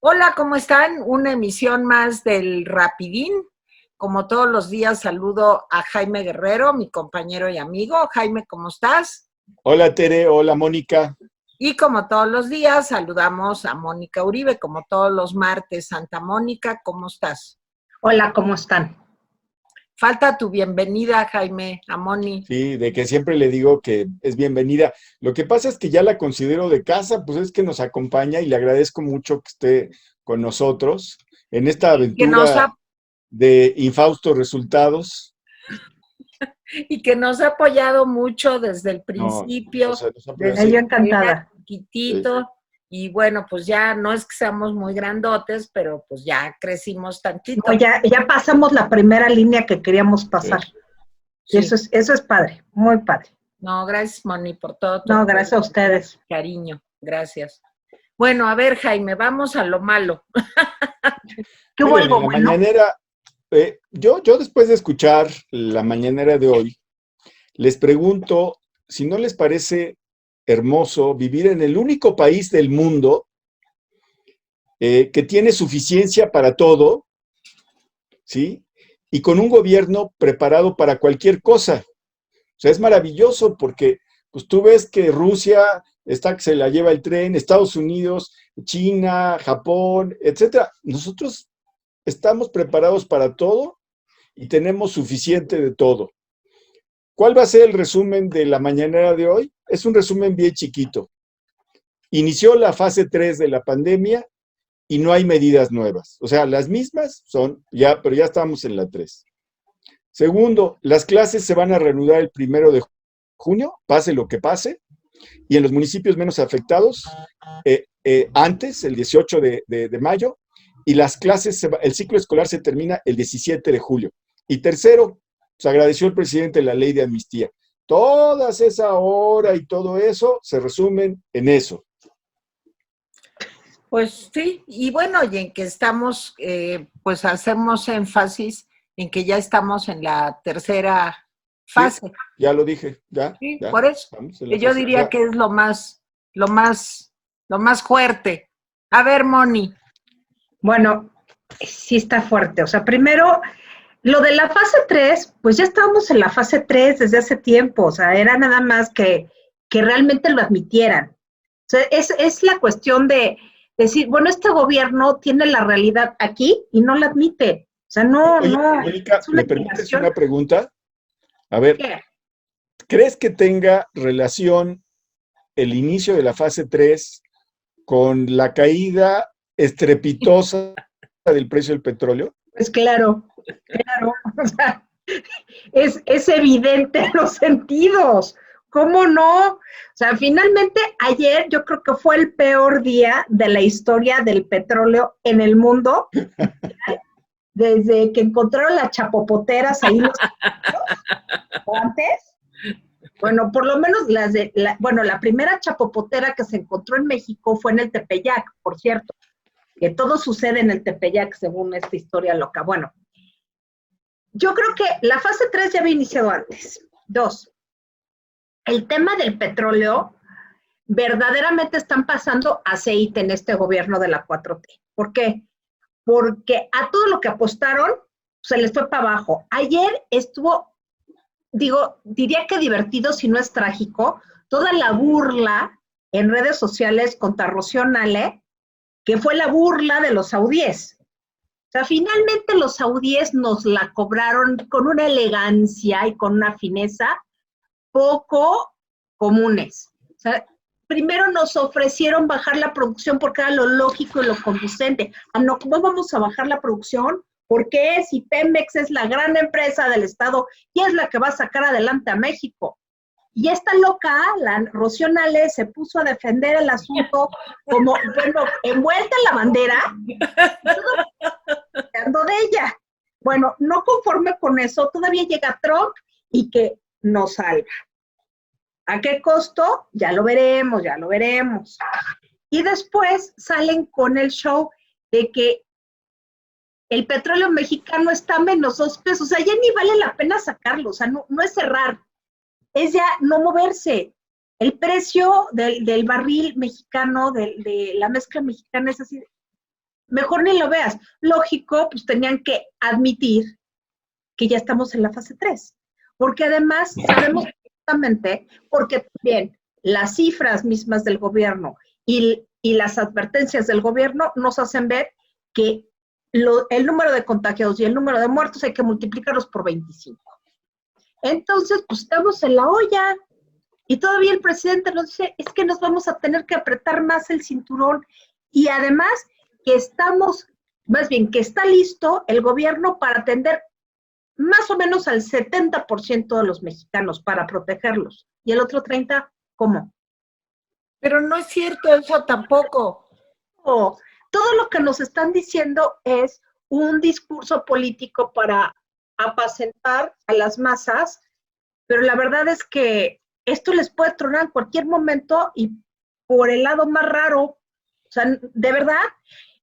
Hola, ¿cómo están? Una emisión más del Rapidín. Como todos los días saludo a Jaime Guerrero, mi compañero y amigo. Jaime, ¿cómo estás? Hola Tere, hola Mónica. Y como todos los días saludamos a Mónica Uribe, como todos los martes. Santa Mónica, ¿cómo estás? Hola, ¿cómo están? Falta tu bienvenida, Jaime, a Moni. Sí, de que siempre le digo que es bienvenida. Lo que pasa es que ya la considero de casa, pues es que nos acompaña y le agradezco mucho que esté con nosotros en esta Que nos aventura ha, de infaustos resultados. y que nos ha apoyado mucho desde el No, principio, nos apoya, desde Yo sí, que era encantada. sí. chiquitito. Y bueno, pues ya no es que seamos muy grandotes, pero pues ya crecimos No, tantito. ya pasamos la primera línea que queríamos Sí. pasar. Y Sí. eso es padre, muy padre. No, gracias, Moni, por todo tu No, apoyo, gracias a ustedes. cariño. Gracias. Bueno, a ver, Jaime, vamos a lo malo. ¿Qué hubo Miren, en algo la bueno? mañanera, yo después de escuchar la mañanera de hoy, les pregunto si no les parece hermoso vivir en el único país del mundo que tiene suficiencia para todo, ¿sí? Y con un gobierno preparado para cualquier cosa. O sea, es maravilloso porque pues tú ves que Rusia está que se la lleva el tren, Estados Unidos, China, Japón, etcétera. Nosotros estamos preparados para todo y tenemos suficiente de todo. ¿Cuál va a ser el resumen de la mañanera de hoy? Es un resumen bien chiquito. Inició la fase 3 de la pandemia y no hay medidas nuevas. O sea, las mismas son, ya, pero ya estamos en la 3. Segundo, las clases se van a reanudar el 1 de junio, pase lo que pase, y en los municipios menos afectados, antes, el 18 de mayo, y las clases, el ciclo escolar se termina el 17 de julio. Y tercero, se agradeció el presidente la ley de amnistía. Todas esa hora y todo eso se resumen en eso. Pues sí, y bueno, y en que estamos, pues hacemos énfasis en que ya estamos en la tercera Sí, fase. ya lo dije, Sí, ya, por eso, estamos en la que yo fase, o diría sea, que es lo más, lo más fuerte. A ver, Moni. Bueno, sí está fuerte. O sea, primero, lo de la fase 3, pues ya estábamos en la fase 3 desde hace tiempo. O sea, era nada más que realmente lo admitieran. O sea, es la cuestión de decir, bueno, este gobierno tiene la realidad aquí y no la admite. O sea, oye, no, Mónica, es una ¿me permites negación. una pregunta? A ver, ¿Qué? ¿crees que tenga relación el inicio de la fase 3 con la caída estrepitosa del precio del petróleo? Pues claro, claro. O sea, es evidente en los sentidos. ¿Cómo no? O sea, finalmente ayer yo creo que fue el peor día de la historia del petróleo en el mundo, desde que encontraron las chapopoteras ahí los o antes. Bueno, por lo menos bueno, la primera chapopotera que se encontró en México fue en el Tepeyac, por cierto, que todo sucede en el Tepeyac según esta historia loca. Bueno, yo creo que la fase 3 ya había iniciado antes. Dos, el tema del petróleo verdaderamente están pasando aceite en este gobierno de la 4T. ¿Por qué? Porque a todo lo que apostaron se les fue para abajo. Ayer estuvo, diría que divertido, si no es trágico, toda la burla en redes sociales contra Rocío Nale, que fue la burla de los saudíes. O sea, finalmente los saudíes nos la cobraron con una elegancia y con una fineza poco comunes. O sea, primero nos ofrecieron bajar la producción porque era lo lógico y lo conducente. Ah, no, ¿cómo vamos a bajar la producción? ¿Por qué? Si Pemex es la gran empresa del Estado y es la que va a sacar adelante a México. Y esta loca, la Rocío Nale, se puso a defender el asunto como, bueno, envuelta en la bandera, hablando de ella. Bueno, no conforme con eso, todavía llega Trump y que nos salva. ¿A qué costo? Ya lo veremos, ya lo veremos. Y después salen con el show de que el petróleo mexicano está a menos $2. O sea, ya ni vale la pena sacarlo. O sea, no es cerrar, es ya no moverse. El precio del barril mexicano, de la mezcla mexicana es así. mejor ni lo veas. Lógico, pues tenían que admitir que ya estamos en la fase 3, porque además sabemos perfectamente, porque también las cifras mismas del gobierno y las advertencias del gobierno nos hacen ver que el número de contagiados y el número de muertos hay que multiplicarlos por 25. Entonces, pues estamos en la olla. Y todavía el presidente nos dice, es que nos vamos a tener que apretar más el cinturón. Y además que estamos, más bien que está listo el gobierno para atender más o menos al 70% de los mexicanos para protegerlos. Y el otro 30%, ¿cómo? Pero no es cierto eso tampoco. Oh, todo lo que nos están diciendo es un discurso político para apacentar a las masas, pero la verdad es que esto les puede tronar en cualquier momento y por el lado más raro. O sea, de verdad,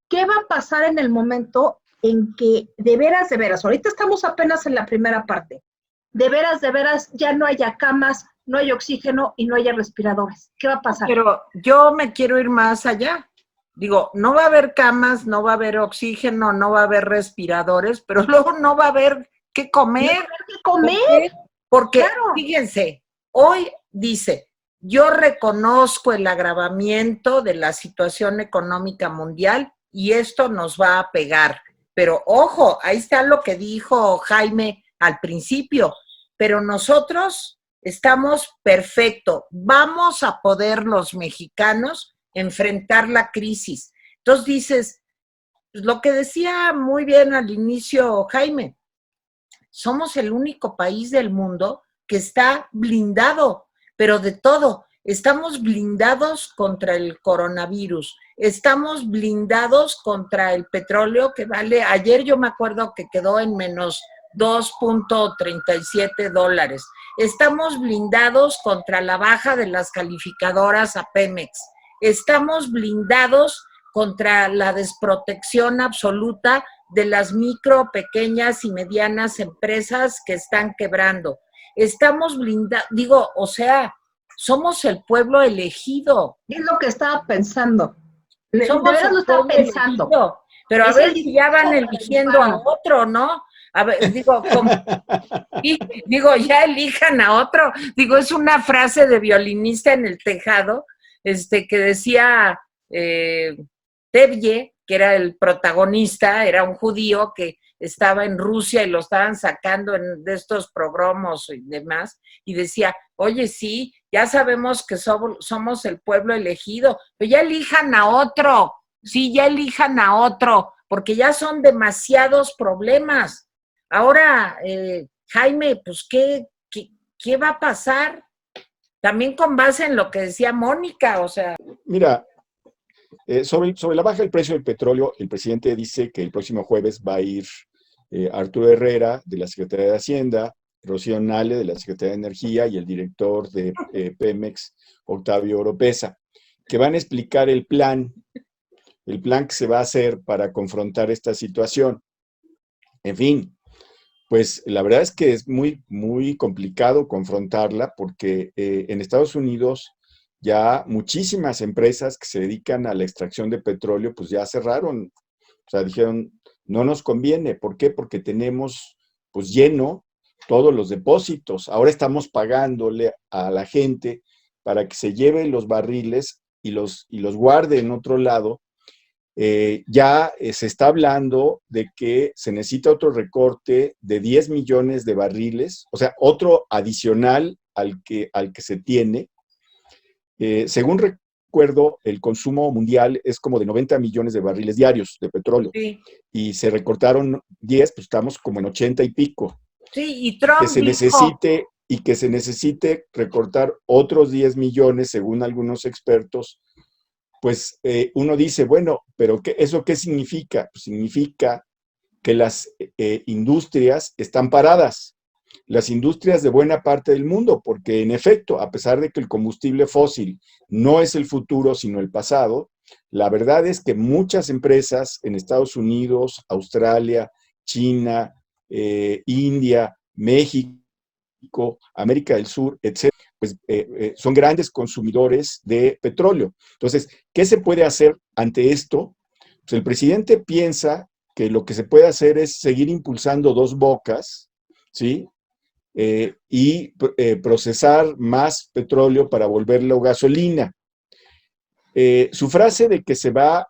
¿qué va a pasar en el momento en que de veras, ahorita estamos apenas en la primera parte, de veras, ya no haya camas, no hay oxígeno y no haya respiradores? ¿Qué va a pasar? Pero yo me quiero ir más allá. Digo, no va a haber camas, no va a haber oxígeno, no va a haber respiradores, pero luego no va a haber qué comer. No va a haber qué comer. Porque, claro. Fíjense, hoy dice, yo reconozco el agravamiento de la situación económica mundial y esto nos va a pegar. Pero ojo, ahí está lo que dijo Jaime al principio, pero nosotros estamos perfecto. Vamos a poder los mexicanos enfrentar la crisis. Entonces dices, pues lo que decía muy bien al inicio Jaime, somos el único país del mundo que está blindado, pero de todo. Estamos blindados contra el coronavirus, estamos blindados contra el petróleo que vale, ayer yo me acuerdo que quedó en menos $2.37. Estamos blindados contra la baja de las calificadoras a Pemex. Estamos blindados contra la desprotección absoluta de las micro, pequeñas y medianas empresas que están quebrando. Estamos blindados, digo, o sea, somos el pueblo elegido. Es lo que estaba pensando. Somos de verdad lo estaba pensando. Elegido. Pero a ver si ya van eligiendo a otro, ¿no? A ver, digo, ya elijan a otro. Digo, es una frase de violinista en el tejado, que decía Tevye, que era el protagonista, era un judío que estaba en Rusia y lo estaban sacando de estos progromos y demás, y decía, oye, sí, ya sabemos que somos el pueblo elegido, pero ya elijan a otro, sí, ya elijan a otro, porque ya son demasiados problemas. Ahora, Jaime, pues, ¿qué va a pasar? También con base en lo que decía Mónica, o sea. Mira, sobre la baja del precio del petróleo, el presidente dice que el próximo jueves va a ir Arturo Herrera, de la Secretaría de Hacienda, Rocío Nale, de la Secretaría de Energía, y el director de Pemex, Octavio Oropesa, que van a explicar el plan que se va a hacer para confrontar esta situación. En fin, pues la verdad es que es muy, muy complicado confrontarla porque en Estados Unidos ya muchísimas empresas que se dedican a la extracción de petróleo, pues ya cerraron. O sea, dijeron, no nos conviene. ¿Por qué? Porque tenemos pues lleno todos los depósitos. Ahora estamos pagándole a la gente para que se lleve los barriles y los guarde en otro lado. Ya se está hablando de que se necesita otro recorte de 10 millones de barriles, o sea, otro adicional al que se tiene. Según recuerdo, el consumo mundial es como de 90 millones de barriles diarios de petróleo. Sí. Y se recortaron 10, pues estamos como en 80 y pico. Sí, y Trump que se necesite recortar otros 10 millones, según algunos expertos, pues uno dice, bueno, pero ¿eso qué significa? Pues significa que las industrias están paradas, las industrias de buena parte del mundo, porque en efecto, a pesar de que el combustible fósil no es el futuro, sino el pasado, la verdad es que muchas empresas en Estados Unidos, Australia, China, India, México, América del Sur, etcétera, pues son grandes consumidores de petróleo. Entonces, ¿qué se puede hacer ante esto? Pues el presidente piensa que lo que se puede hacer es seguir impulsando Dos Bocas, ¿sí? Procesar más petróleo para volverlo gasolina. Su frase de que se va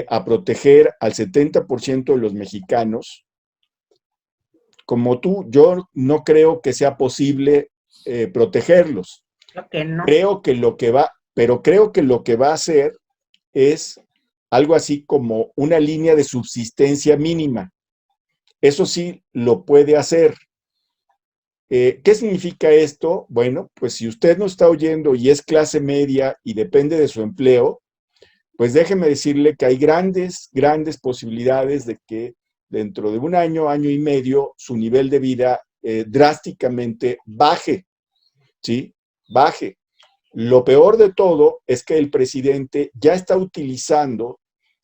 a proteger al 70% de los mexicanos, como tú, yo no creo que sea posible protegerlos. Creo que no. Creo que lo que va a hacer es algo así como una línea de subsistencia mínima. Eso sí lo puede hacer. ¿Qué significa esto? Bueno, pues si usted no está oyendo y es clase media y depende de su empleo, pues déjeme decirle que hay grandes posibilidades de que dentro de un año, año y medio, su nivel de vida drásticamente baje, ¿sí? Baje. Lo peor de todo es que el presidente ya está utilizando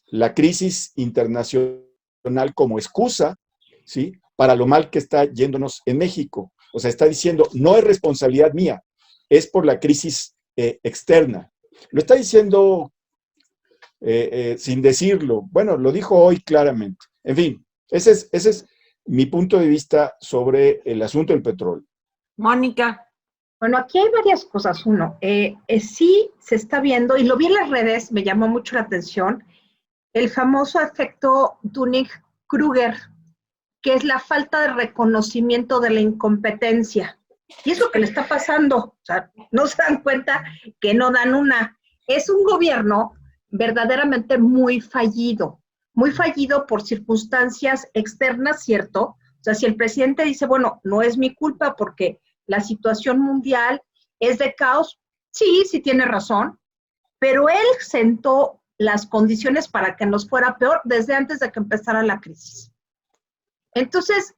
la crisis internacional como excusa, ¿sí? Para lo mal que está yéndonos en México. O sea, está diciendo, no es responsabilidad mía, es por la crisis externa. Lo está diciendo sin decirlo. Bueno, lo dijo hoy claramente. En fin, ese es mi punto de vista sobre el asunto del petróleo. Mónica. Bueno, aquí hay varias cosas. Uno, sí se está viendo, y lo vi en las redes, me llamó mucho la atención, el famoso efecto Dunning-Kruger, que es la falta de reconocimiento de la incompetencia. Y es lo que le está pasando. O sea, no se dan cuenta que no dan una. Es un gobierno verdaderamente muy fallido por circunstancias externas, ¿cierto? O sea, si el presidente dice, bueno, no es mi culpa porque la situación mundial es de caos, sí tiene razón, pero él sentó las condiciones para que nos fuera peor desde antes de que empezara la crisis. Entonces,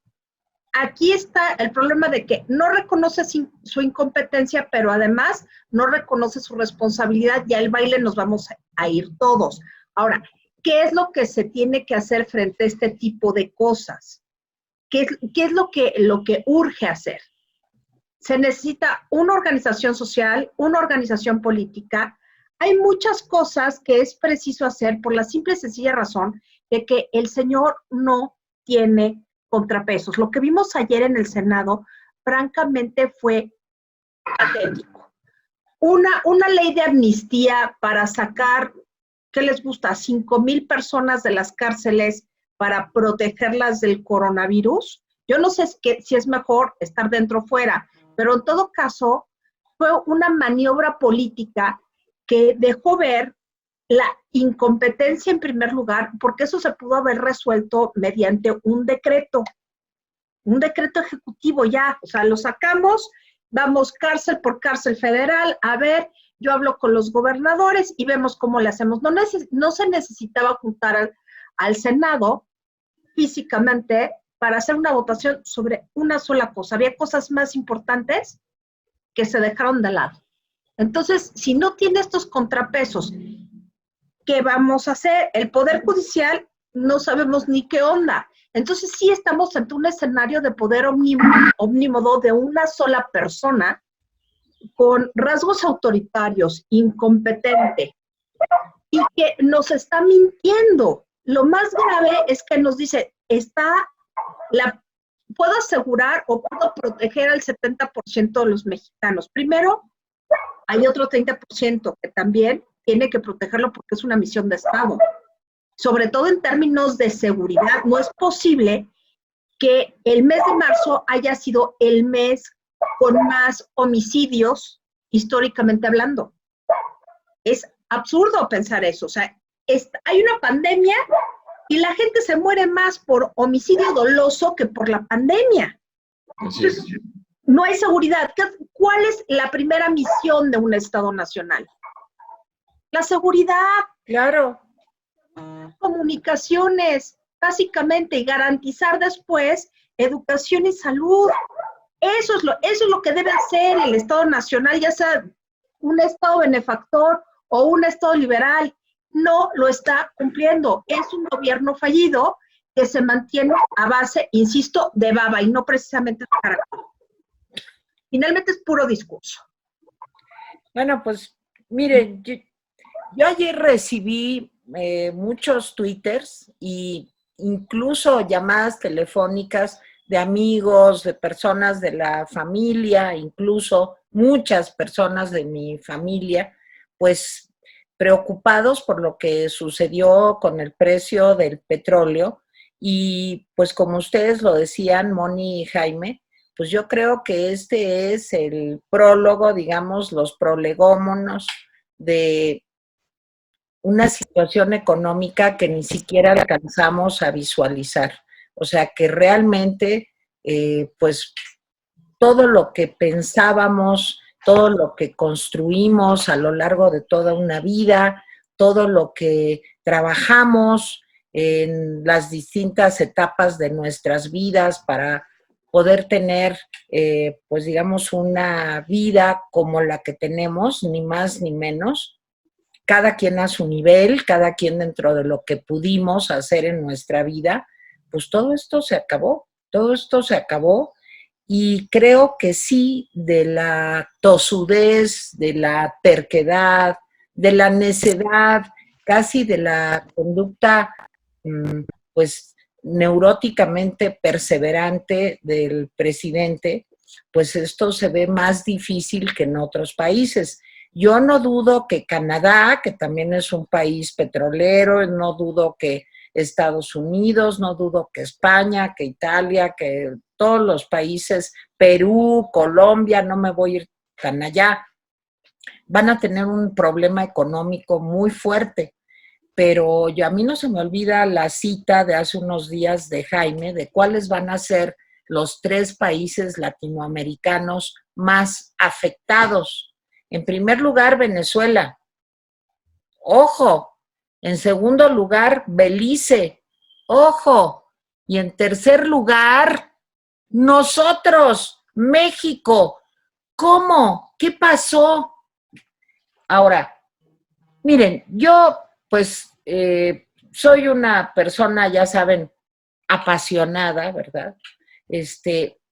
aquí está el problema de que no reconoce su incompetencia, pero además no reconoce su responsabilidad, y al baile nos vamos a ir todos. Ahora, ¿qué es lo que se tiene que hacer frente a este tipo de cosas? ¿Qué es lo que urge hacer? Se necesita una organización social, una organización política. Hay muchas cosas que es preciso hacer por la simple y sencilla razón de que el señor no tiene contrapesos. Lo que vimos ayer en el Senado, francamente, fue patético. Una ley de amnistía para sacar, ¿qué les gusta? 5,000 personas de las cárceles para protegerlas del coronavirus. Yo no sé si es mejor estar dentro o fuera, pero en todo caso fue una maniobra política que dejó ver la incompetencia en primer lugar, porque eso se pudo haber resuelto mediante un decreto ejecutivo ya. O sea, lo sacamos, vamos cárcel por cárcel federal, a ver, yo hablo con los gobernadores y vemos cómo le hacemos. No se necesitaba juntar al Senado físicamente para hacer una votación sobre una sola cosa. Había cosas más importantes que se dejaron de lado. Entonces, si no tiene estos contrapesos, ¿qué vamos a hacer? El Poder Judicial no sabemos ni qué onda. Entonces sí estamos ante un escenario de poder omnímodo de una sola persona con rasgos autoritarios, incompetente, y que nos está mintiendo. Lo más grave es que nos dice, puedo asegurar o puedo proteger al 70% de los mexicanos. Primero, hay otro 30% que también tiene que protegerlo porque es una misión de Estado. Sobre todo en términos de seguridad, no es posible que el mes de marzo haya sido el mes con más homicidios, históricamente hablando. Es absurdo pensar eso. O sea, hay una pandemia y la gente se muere más por homicidio doloso que por la pandemia. Entonces, no hay seguridad. ¿Cuál es la primera misión de un Estado nacional? La seguridad. Claro. Comunicaciones, básicamente, y garantizar después educación y salud. Eso es lo que debe hacer el Estado nacional, ya sea un Estado benefactor o un Estado liberal. No lo está cumpliendo. Es un gobierno fallido que se mantiene a base, insisto, de baba y no precisamente de carácter. Finalmente es puro discurso. Bueno, pues, miren, yo ayer recibí muchos twitters y incluso llamadas telefónicas de amigos, de personas de la familia, incluso muchas personas de mi familia, pues preocupados por lo que sucedió con el precio del petróleo. Y pues como ustedes lo decían, Moni y Jaime, pues yo creo que este es el prólogo, digamos, los prolegómonos de una situación económica que ni siquiera alcanzamos a visualizar. O sea, que realmente, pues, todo lo que pensábamos, todo lo que construimos a lo largo de toda una vida, todo lo que trabajamos en las distintas etapas de nuestras vidas para poder tener, pues digamos, una vida como la que tenemos, ni más ni menos, cada quien a su nivel, cada quien dentro de lo que pudimos hacer en nuestra vida, pues todo esto se acabó y creo que sí, de la tosudez, de la terquedad, de la necedad, casi de la conducta, pues neuróticamente perseverante del presidente, pues esto se ve más difícil que en otros países. Yo no dudo que Canadá, que también es un país petrolero, no dudo que Estados Unidos, no dudo que España, que Italia, que todos los países, Perú, Colombia, no me voy a ir tan allá, van a tener un problema económico muy fuerte. Pero yo, a mí no se me olvida la cita de hace unos días de Jaime, de cuáles van a ser los 3 países latinoamericanos más afectados. En primer lugar, Venezuela. Ojo. En segundo lugar, Belice. Ojo. Y en tercer lugar, nosotros, México. ¿Cómo? ¿Qué pasó? Ahora, miren, yo pues soy una persona, ya saben, apasionada, ¿verdad?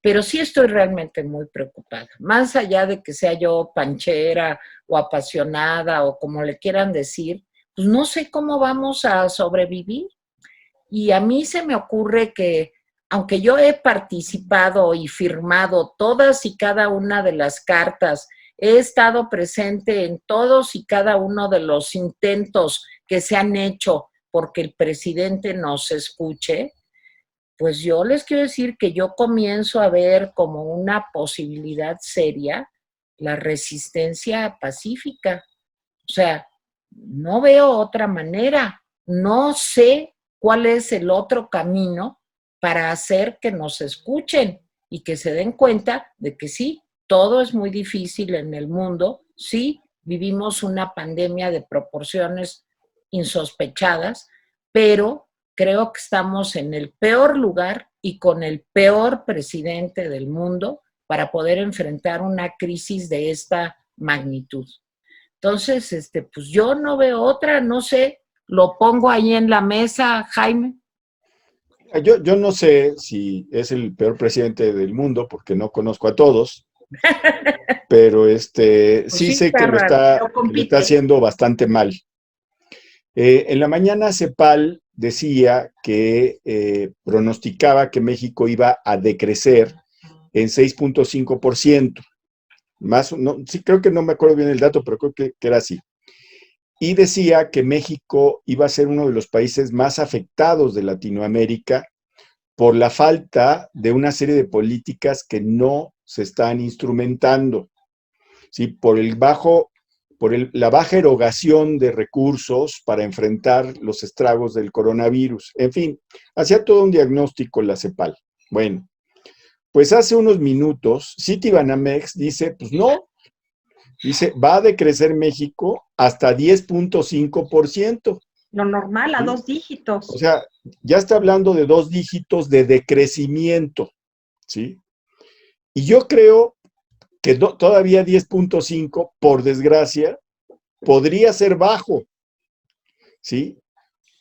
Pero sí estoy realmente muy preocupada. Más allá de que sea yo panchera o apasionada o como le quieran decir, pues no sé cómo vamos a sobrevivir. Y a mí se me ocurre que, aunque yo he participado y firmado todas y cada una de las cartas, he estado presente en todos y cada uno de los intentos que se han hecho porque el presidente nos escuche, pues yo les quiero decir que yo comienzo a ver como una posibilidad seria la resistencia pacífica. O sea, no veo otra manera. No sé cuál es el otro camino para hacer que nos escuchen y que se den cuenta de que sí, todo es muy difícil en el mundo, sí, vivimos una pandemia de proporciones insospechadas, pero creo que estamos en el peor lugar y con el peor presidente del mundo para poder enfrentar una crisis de esta magnitud. Entonces, pues yo no veo otra, no sé, lo pongo ahí en la mesa, Jaime. Yo no sé si es el peor presidente del mundo, porque no conozco a todos, pero Pues sí sí, sé está que raro, no lo está compite. haciendo bastante mal. En la mañana CEPAL decía que pronosticaba que México iba a decrecer en 6.5%. Más, no, sí, creo que no me acuerdo bien el dato, pero creo que era así. Y decía que México iba a ser uno de los países más afectados de Latinoamérica por la falta de una serie de políticas que no se están instrumentando, ¿sí? La baja erogación de recursos para enfrentar los estragos del coronavirus. En fin, hacía todo un diagnóstico la CEPAL. Bueno, pues hace unos minutos, Citibanamex dice, pues no, dice, va a decrecer México hasta 10.5%. Lo normal, a ¿Sí? 2 dígitos. O sea, ya está hablando de 2 dígitos de decrecimiento, ¿sí? Y yo creo que todavía 10.5, por desgracia, podría ser bajo, ¿sí?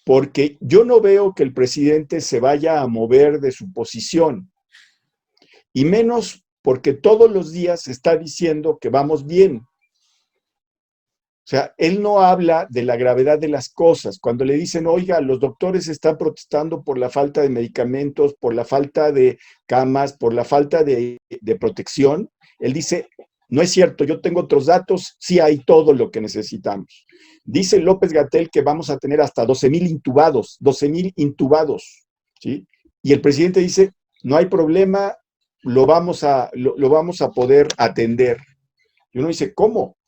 Porque yo no veo que el presidente se vaya a mover de su posición, y menos porque todos los días está diciendo que vamos bien. O sea, él no habla de la gravedad de las cosas. Cuando le dicen, oiga, los doctores están protestando por la falta de medicamentos, por la falta de camas, por la falta de protección, él dice, no es cierto, yo tengo otros datos, sí hay todo lo que necesitamos. Dice López-Gatell que vamos a tener hasta 12,000 intubados, ¿sí? Y el presidente dice, no hay problema, lo vamos a poder atender. Y uno dice, ¿cómo?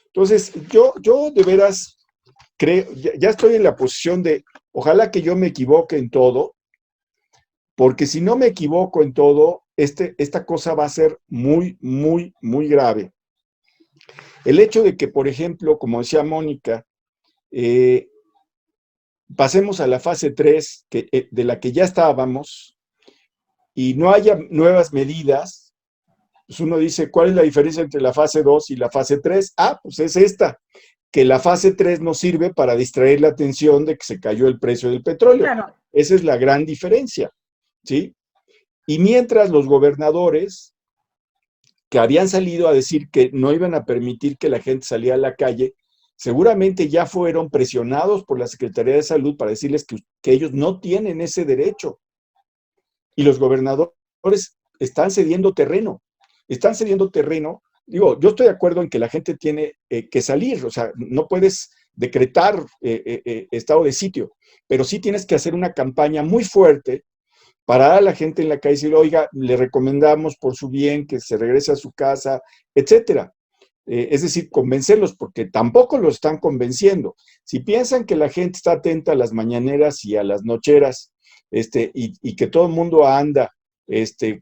Entonces, yo de veras creo, ya estoy en la posición de, ojalá que yo me equivoque en todo, porque si no me equivoco en todo, esta cosa va a ser muy, muy, muy grave. El hecho de que, por ejemplo, como decía Mónica, pasemos a la fase 3, de la que ya estábamos, y no haya nuevas medidas, pues uno dice, ¿cuál es la diferencia entre la fase 2 y la fase 3? Ah, pues es esta, que la fase 3 nos sirve para distraer la atención de que se cayó el precio del petróleo. Claro. Esa es la gran diferencia, ¿sí? Y mientras los gobernadores que habían salido a decir que no iban a permitir que la gente saliera a la calle, seguramente ya fueron presionados por la Secretaría de Salud para decirles que ellos no tienen ese derecho. Y los gobernadores están cediendo terreno. Digo, yo estoy de acuerdo en que la gente tiene que salir, o sea, no puedes decretar estado de sitio, pero sí tienes que hacer una campaña muy fuerte para a la gente en la calle y decir, oiga, le recomendamos por su bien que se regrese a su casa, etcétera. Es decir, convencerlos, porque tampoco los están convenciendo. Si piensan que la gente está atenta a las mañaneras y a las nocheras, y que todo el mundo anda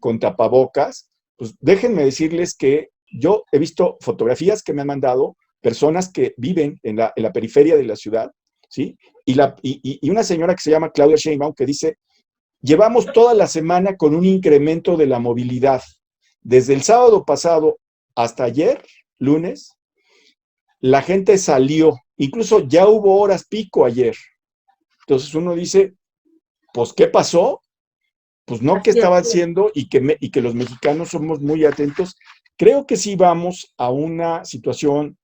con tapabocas, pues déjenme decirles que yo he visto fotografías que me han mandado personas que viven en la periferia de la ciudad, ¿sí? Y una señora que se llama Claudia Sheinbaum que dice, llevamos toda la semana con un incremento de la movilidad. Desde el sábado pasado hasta ayer, lunes, la gente salió, incluso ya hubo horas pico ayer. Entonces uno dice, pues, ¿qué pasó? Pues no, ¿qué estaban haciendo? Y que los mexicanos somos muy atentos. Creo que sí vamos a una situación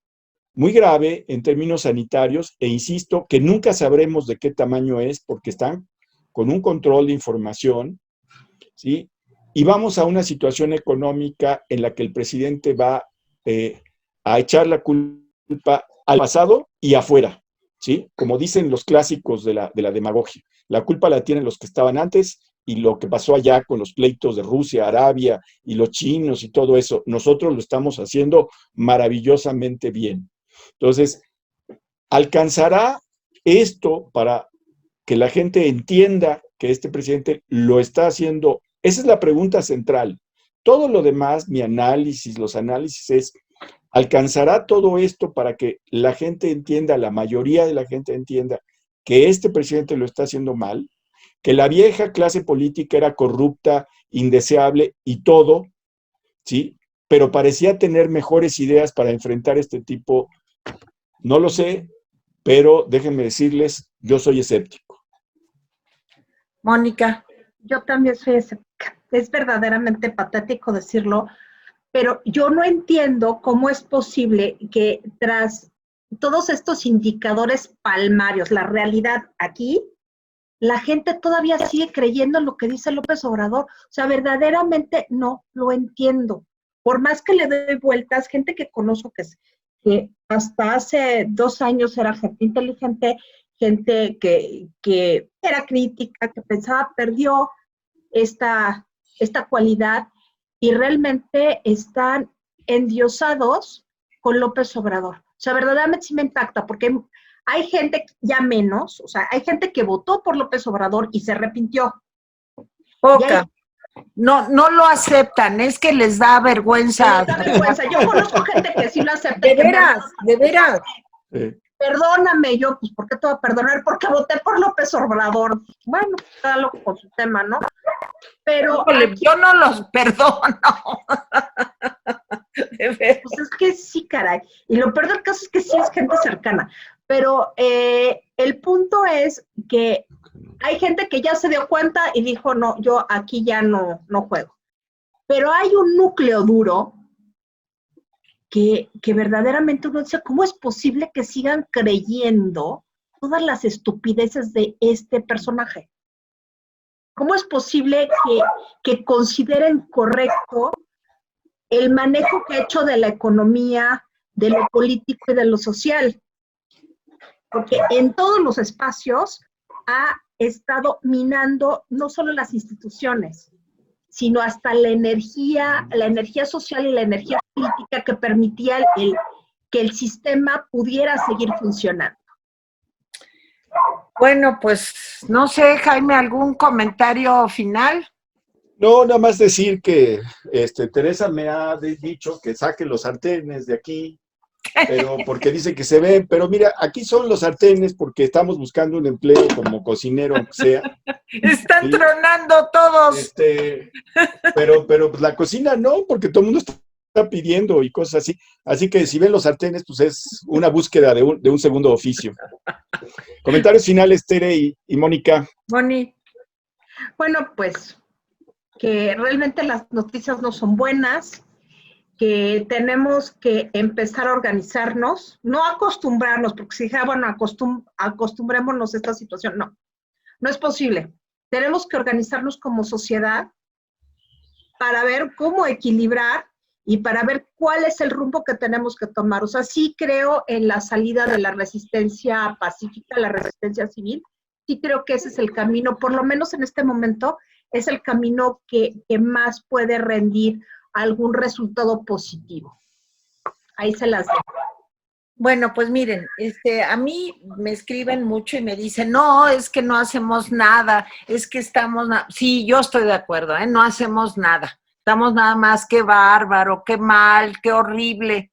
muy grave en términos sanitarios, e insisto que nunca sabremos de qué tamaño es, porque están con un control de información, ¿sí? Y vamos a una situación económica en la que el presidente va a echar la culpa al pasado y afuera, ¿sí? Como dicen los clásicos de la demagogia. La culpa la tienen los que estaban antes y lo que pasó allá con los pleitos de Rusia, Arabia y los chinos y todo eso. Nosotros lo estamos haciendo maravillosamente bien. Entonces, ¿alcanzará esto para que la gente entienda que este presidente lo está haciendo? Esa es la pregunta central. Todo lo demás, los análisis es, ¿alcanzará todo esto para que la gente entienda, la mayoría de la gente entienda que este presidente lo está haciendo mal? Que la vieja clase política era corrupta, indeseable y todo, ¿sí? Pero parecía tener mejores ideas para enfrentar este tipo. No lo sé, pero déjenme decirles, yo soy escéptico. Mónica. Yo también soy escéptica. Es verdaderamente patético decirlo, pero yo no entiendo cómo es posible que tras todos estos indicadores palmarios, la realidad aquí, la gente todavía sigue creyendo en lo que dice López Obrador. O sea, verdaderamente no lo entiendo. Por más que le doy vueltas, gente que conozco que hasta hace 2 años era gente inteligente, gente que era crítica, que pensaba, perdió esta cualidad y realmente están endiosados con López Obrador. O sea, verdaderamente sí me impacta, porque hay gente ya menos, o sea, hay gente que votó por López Obrador y se arrepintió. Poca. No lo aceptan, es que les da vergüenza. Les da vergüenza. Yo conozco gente que sí lo acepta. De veras. Perdóname, yo, pues, ¿por qué te voy a perdonar? Porque voté por López Obrador. Bueno, cada loco con su tema, ¿no? Pero aquí, yo no los perdono. Pues es que sí, caray. Y lo peor del caso es que sí es gente cercana. Pero el punto es que hay gente que ya se dio cuenta y dijo, no, yo aquí ya no juego. Pero hay un núcleo duro que verdaderamente uno dice, ¿cómo es posible que sigan creyendo todas las estupideces de este personaje? ¿Cómo es posible que consideren correcto el manejo que ha hecho de la economía, de lo político y de lo social? Porque en todos los espacios ha estado minando no solo las instituciones, sino hasta la energía social y la energía política que permitía que el sistema pudiera seguir funcionando. Bueno, pues no sé, Jaime, ¿algún comentario final? No, nada más decir que Teresa me ha dicho que saque los sartenes de aquí, pero porque dice que se ven, pero mira, aquí son los sartenes porque estamos buscando un empleo como cocinero, aunque sea. Están ¿sí? tronando todos. Pero pues la cocina no, porque todo el mundo está pidiendo y cosas así. Así que si ven los sartenes, pues es una búsqueda de un segundo oficio. Comentarios finales, Tere y Mónica. Moni. Bueno, pues que realmente las noticias no son buenas, que tenemos que empezar a organizarnos, no acostumbrarnos, porque si dijera, bueno, acostumbrémonos a esta situación, no es posible. Tenemos que organizarnos como sociedad para ver cómo equilibrar y para ver cuál es el rumbo que tenemos que tomar. O sea, sí creo en la salida de la resistencia pacífica, la resistencia civil, sí creo que ese es el camino, por lo menos en este momento, es el camino que más puede rendir algún resultado positivo. Ahí se las dejo. Bueno, pues miren, a mí me escriben mucho y me dicen, no, es que no hacemos nada, es que estamos, sí, yo estoy de acuerdo, no hacemos nada, estamos nada más, qué bárbaro, qué mal, qué horrible,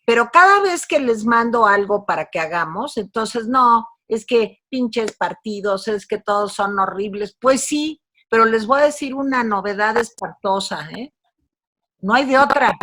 pero cada vez que les mando algo para que hagamos, entonces no, es que pinches partidos, es que todos son horribles, pues sí, pero les voy a decir una novedad espantosa, no hay de otra,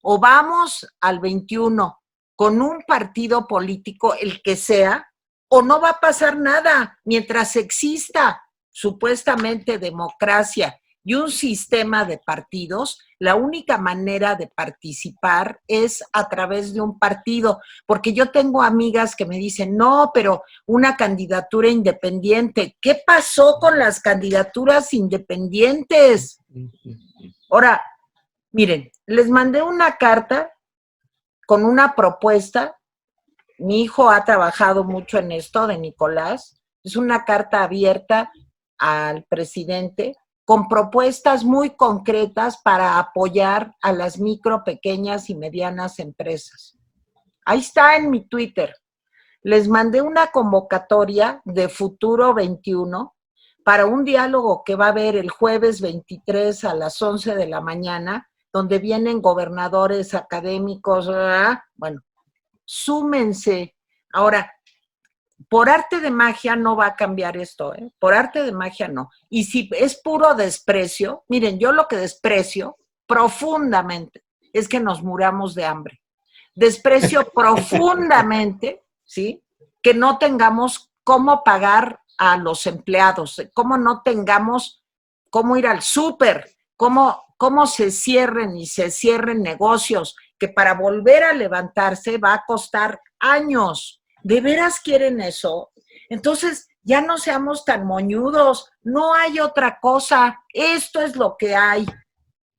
o vamos al 21 con un partido político, el que sea, o no va a pasar nada mientras exista supuestamente democracia y un sistema de partidos. La única manera de participar es a través de un partido, porque yo tengo amigas que me dicen, no, pero una candidatura independiente. ¿Qué pasó con las candidaturas independientes? Ahora, miren, les mandé una carta con una propuesta. Mi hijo ha trabajado mucho en esto de Nicolás. Es una carta abierta al presidente con propuestas muy concretas para apoyar a las micro, pequeñas y medianas empresas. Ahí está en mi Twitter. Les mandé una convocatoria de Futuro 21 para un diálogo que va a haber el jueves 23 a las 11 de la mañana, donde vienen gobernadores, académicos, bueno, súmense. Ahora, por arte de magia no va a cambiar esto, por arte de magia no. Y si es puro desprecio, miren, yo lo que desprecio profundamente es que nos muramos de hambre. Desprecio profundamente, ¿sí? Que no tengamos cómo pagar a los empleados, cómo no tengamos cómo ir al súper, cómo se cierren negocios, que para volver a levantarse va a costar años. ¿De veras quieren eso? Entonces, ya no seamos tan moñudos, no hay otra cosa, esto es lo que hay.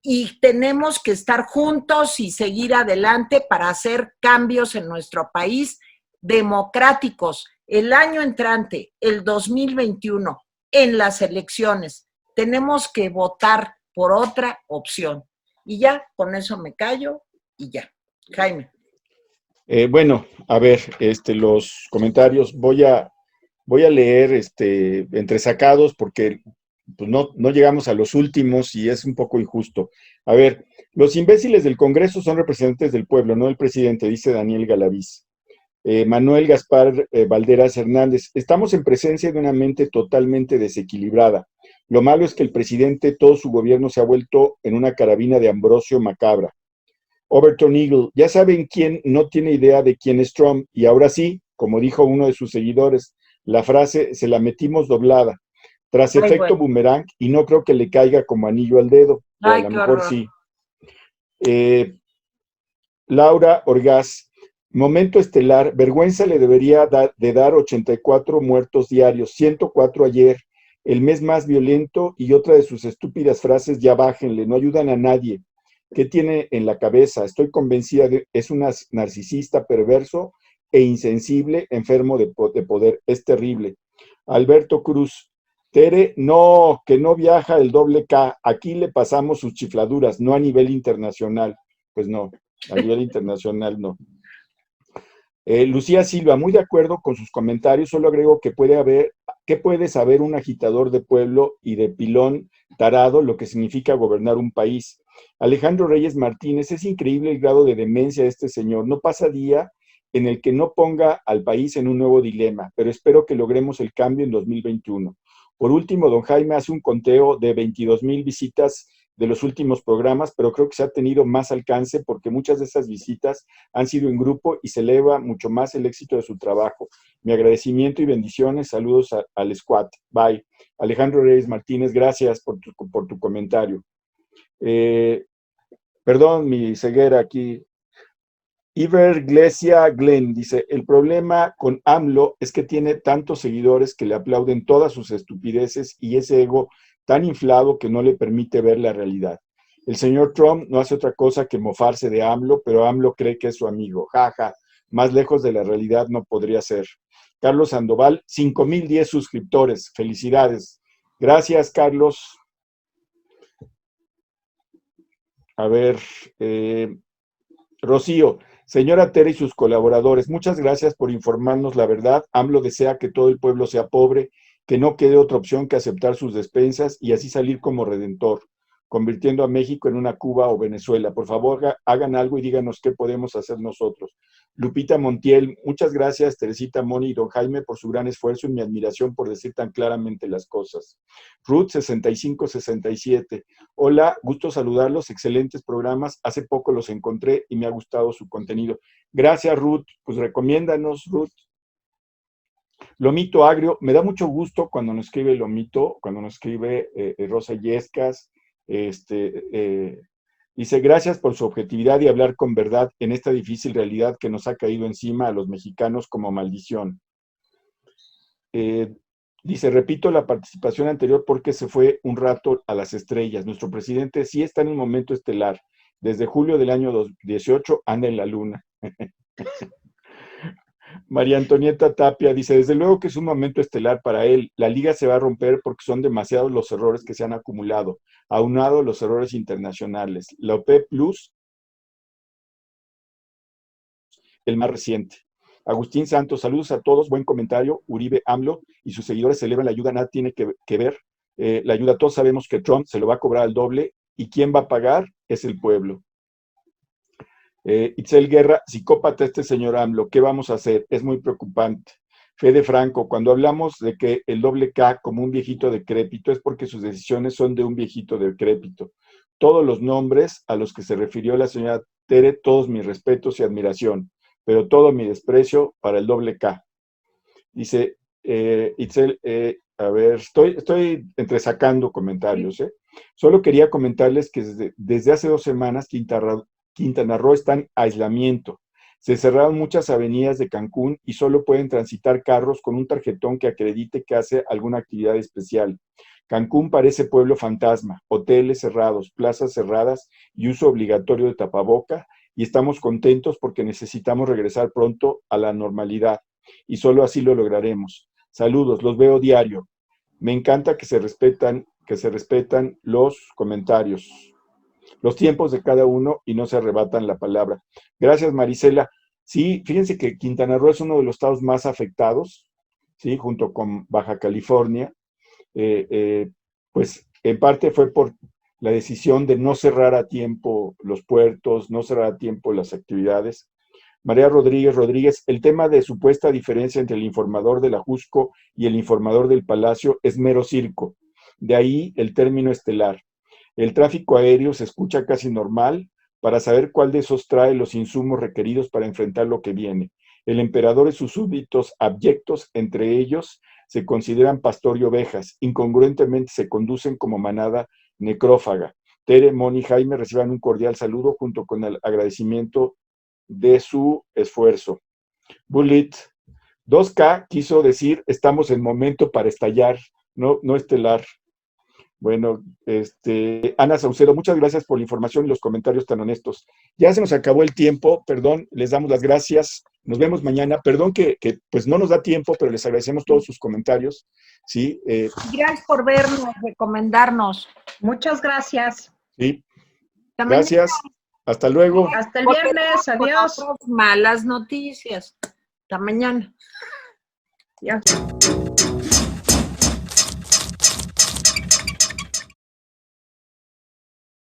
Y tenemos que estar juntos y seguir adelante para hacer cambios en nuestro país democráticos. El año entrante, el 2021, en las elecciones, tenemos que votar por otra opción. Y ya, con eso me callo y ya. Jaime. Bueno, a ver, los comentarios voy a leer entresacados porque pues no llegamos a los últimos y es un poco injusto. A ver, los imbéciles del Congreso son representantes del pueblo, no el presidente, dice Daniel Galaviz. Manuel Gaspar Valderas Hernández, estamos en presencia de una mente totalmente desequilibrada. Lo malo es que el presidente, todo su gobierno se ha vuelto en una carabina de Ambrosio Macabra. Overton Eagle, ya saben quién no tiene idea de quién es Trump, y ahora sí, como dijo uno de sus seguidores, la frase se la metimos doblada, tras efecto boomerang, y no creo que le caiga como anillo al dedo, o a lo mejor sí. Laura Orgaz, momento estelar, vergüenza le debería de dar 84 muertos diarios, 104 ayer, el mes más violento y otra de sus estúpidas frases, ya bájenle, no ayudan a nadie. ¿Qué tiene en la cabeza? Estoy convencida de es un narcisista perverso e insensible, enfermo de poder. Es terrible. Alberto Cruz, Tere, no, que no viaja el doble K. Aquí le pasamos sus chifladuras, no a nivel internacional. Pues no, a nivel internacional no. Lucía Silva, muy de acuerdo con sus comentarios, solo agrego que puede saber un agitador de pueblo y de pilón tarado lo que significa gobernar un país. Alejandro Reyes Martínez, es increíble el grado de demencia de este señor, no pasa día en el que no ponga al país en un nuevo dilema, pero espero que logremos el cambio en 2021. Por último, don Jaime hace un conteo de 22,000 visitas de los últimos programas, pero creo que se ha tenido más alcance porque muchas de esas visitas han sido en grupo y se eleva mucho más el éxito de su trabajo. Mi agradecimiento y bendiciones, saludos al squad. Bye. Alejandro Reyes Martínez, gracias por tu comentario. Perdón, mi ceguera aquí. Iber Glesia Glenn dice, el problema con AMLO es que tiene tantos seguidores que le aplauden todas sus estupideces y ese ego tan inflado que no le permite ver la realidad. El señor Trump no hace otra cosa que mofarse de AMLO, pero AMLO cree que es su amigo. Jaja, más lejos de la realidad no podría ser. Carlos Sandoval, 5,010 suscriptores. Felicidades. Gracias, Carlos. A ver, Rocío, señora Tere y sus colaboradores, muchas gracias por informarnos la verdad. AMLO desea que todo el pueblo sea pobre, que no quede otra opción que aceptar sus despensas y así salir como redentor, convirtiendo a México en una Cuba o Venezuela. Por favor, hagan algo y díganos qué podemos hacer nosotros. Lupita Montiel, muchas gracias, Teresita, Moni y don Jaime, por su gran esfuerzo y mi admiración por decir tan claramente las cosas. Ruth 6567, hola, gusto saludarlos, excelentes programas, hace poco los encontré y me ha gustado su contenido. Gracias, Ruth, pues recomiéndanos, Ruth. Lomito Agrio, me da mucho gusto cuando nos escribe Lomito, cuando nos escribe Rosa Yescas, dice, gracias por su objetividad y hablar con verdad en esta difícil realidad que nos ha caído encima a los mexicanos como maldición. Dice, repito la participación anterior porque se fue un rato a las estrellas. Nuestro presidente sí está en un momento estelar. Desde julio del año 2018 anda en la luna. María Antonieta Tapia dice, desde luego que es un momento estelar para él. La liga se va a romper porque son demasiados los errores que se han acumulado, aunado los errores internacionales. La OPEP Plus, el más reciente. Agustín Santos, saludos a todos, buen comentario. Uribe AMLO y sus seguidores celebran la ayuda, nada tiene que ver. La ayuda, todos sabemos que Trump se lo va a cobrar al doble y quien va a pagar es el pueblo. Itzel Guerra, psicópata este señor AMLO, ¿qué vamos a hacer? Es muy preocupante. Fede Franco, cuando hablamos de que el doble K como un viejito decrépito es porque sus decisiones son de un viejito decrépito. Todos los nombres a los que se refirió la señora Tere, todos mis respetos y admiración, pero todo mi desprecio para el doble K. Dice Itzel, a ver, estoy entresacando comentarios. Solo quería comentarles que desde hace 2 semanas Quintana Roo está en aislamiento. Se cerraron muchas avenidas de Cancún y solo pueden transitar carros con un tarjetón que acredite que hace alguna actividad especial. Cancún parece pueblo fantasma, hoteles cerrados, plazas cerradas y uso obligatorio de tapaboca, y estamos contentos porque necesitamos regresar pronto a la normalidad y solo así lo lograremos. Saludos, los veo diario. Me encanta que se respetan los comentarios, los tiempos de cada uno y no se arrebatan la palabra. Gracias, Marisela. Sí, fíjense que Quintana Roo es uno de los estados más afectados, ¿sí? Junto con Baja California. Pues en parte fue por la decisión de no cerrar a tiempo los puertos, no cerrar a tiempo las actividades. María Rodríguez, el tema de supuesta diferencia entre el informador de la Jusco y el informador del Palacio es mero circo. De ahí el término estelar. El tráfico aéreo se escucha casi normal para saber cuál de esos trae los insumos requeridos para enfrentar lo que viene. El emperador y sus súbditos abyectos, entre ellos, se consideran pastor y ovejas. Incongruentemente se conducen como manada necrófaga. Tere, Moni, Jaime reciban un cordial saludo junto con el agradecimiento de su esfuerzo. Bullet, 2K quiso decir, estamos en momento para estallar, no estelar. Bueno, Ana Saucedo, muchas gracias por la información y los comentarios tan honestos. Ya se nos acabó el tiempo, perdón, les damos las gracias. Nos vemos mañana. Perdón que pues no nos da tiempo, pero les agradecemos todos sus comentarios. ¿Sí? Gracias por vernos, recomendarnos. Muchas gracias. Sí. También Gracias. Hasta luego. Hasta el viernes. Adiós. con otras malas noticias. Hasta mañana. Ya.